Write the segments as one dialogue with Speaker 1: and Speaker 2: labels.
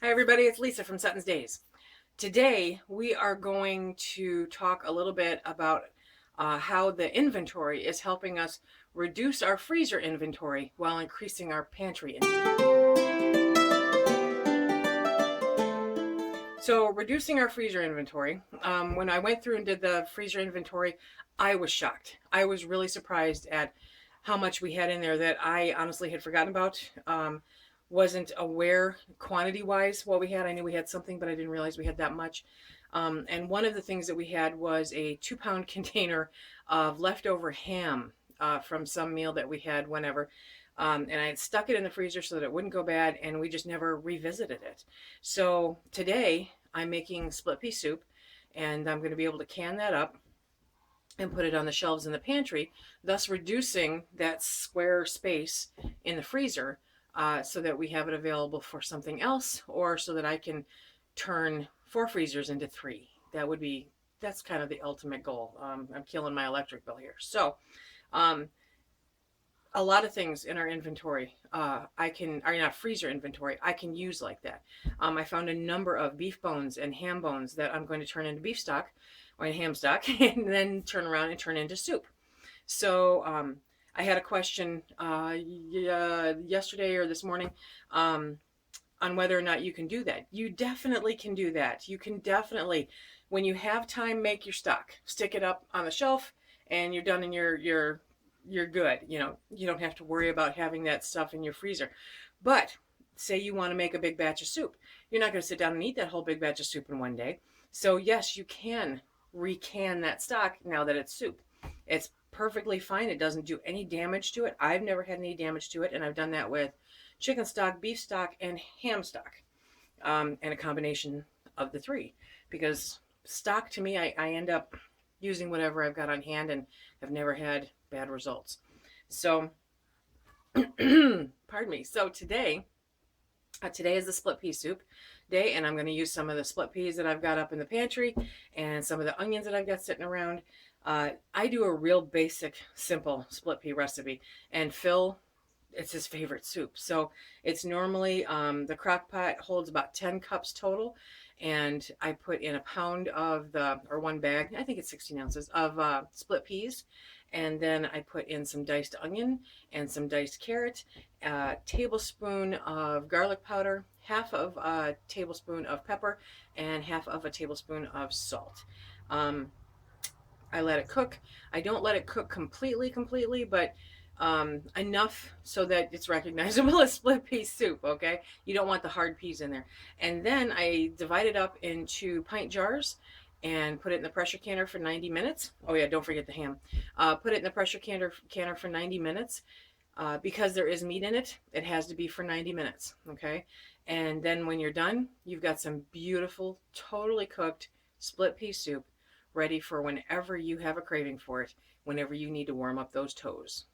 Speaker 1: Hi everybody, it's Lisa from Sutton's Days. Today we are going to talk a little bit about how the inventory is helping us reduce our freezer inventory while increasing our pantry inventory. So reducing our freezer inventory, when I went through and did the freezer inventory, I was shocked. I was really surprised at how much we had in there that I honestly had forgotten about. Wasn't aware quantity wise what we had. I knew we had something, but I didn't realize we had that much. And one of the things that we had was a 2 pound container of leftover ham from some meal that we had whenever. And I had stuck it in the freezer so that it wouldn't go bad, and we just never revisited it. So today I'm making split pea soup, and I'm going to be able to can that up and put it on the shelves in the pantry, thus reducing that square space in the freezer so that we have it available for something else, or so that I can turn 4 freezers into 3. That's kind of the ultimate goal. I'm killing my electric bill here. So, um, a lot of things in our inventory are not freezer inventory, I can use like that. I found a number of beef bones and ham bones that I'm going to turn into beef stock or ham stock and then turn around and turn into soup. So I had a question yesterday or this morning on whether or not you can do that. You definitely can do that. You can definitely, when you have time, make your stock, stick it up on the shelf, and you're done, and you're good. You don't have to worry about having that stuff in your freezer. But say you want to make a big batch of soup, you're not going to sit down and eat that whole big batch of soup in one day. So yes, you can recan that stock now that it's soup. It's perfectly fine. It doesn't do any damage to it. I've never had any damage to it, and I've done that with chicken stock, beef stock, and ham stock, and a combination of the three. Because stock, to me, I end up using whatever I've got on hand and have never had bad results. So, pardon me. So today is the split pea soup day, and I'm going to use some of the split peas that I've got up in the pantry and some of the onions that I've got sitting around. I do a real basic, simple split pea recipe, and Phil, it's his favorite soup. So it's normally the crock pot holds about 10 cups total, and I put in a pound of or one bag, I think it's 16 ounces of split peas, and then I put in some diced onion and some diced carrot, a tablespoon of garlic powder, half of a tablespoon of pepper, and half of a tablespoon of salt. Um, I let it cook. I don't let it cook completely, but enough so that it's recognizable as split pea soup, okay? You don't want the hard peas in there. And then I divide it up into pint jars and put it in the pressure canner for 90 minutes. Oh yeah, don't forget the ham. Put it in the pressure canner for 90 minutes. Because there is meat in it, it has to be for 90 minutes, okay? And then when you're done, you've got some beautiful, totally cooked split pea soup ready for whenever you have a craving for it, whenever you need to warm up those toes.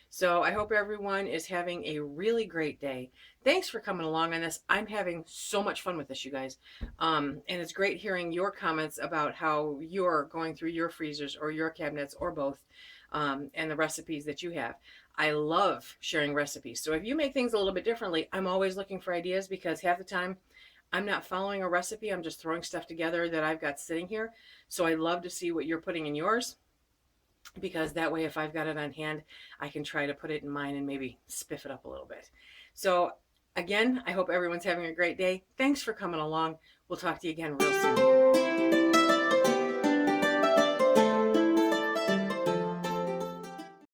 Speaker 1: So I hope everyone is having a really great day. Thanks for coming along on this. I'm having so much fun with this, you guys. And it's great hearing your comments about how you're going through your freezers or your cabinets or both, and the recipes that you have. I love sharing recipes. So if you make things a little bit differently, I'm always looking for ideas, because half the time I'm not following a recipe. I'm just throwing stuff together that I've got sitting here. So I love to see what you're putting in yours, because that way, if I've got it on hand, I can try to put it in mine and maybe spiff it up a little bit. So again, I hope everyone's having a great day. Thanks for coming along. We'll talk to you again real soon.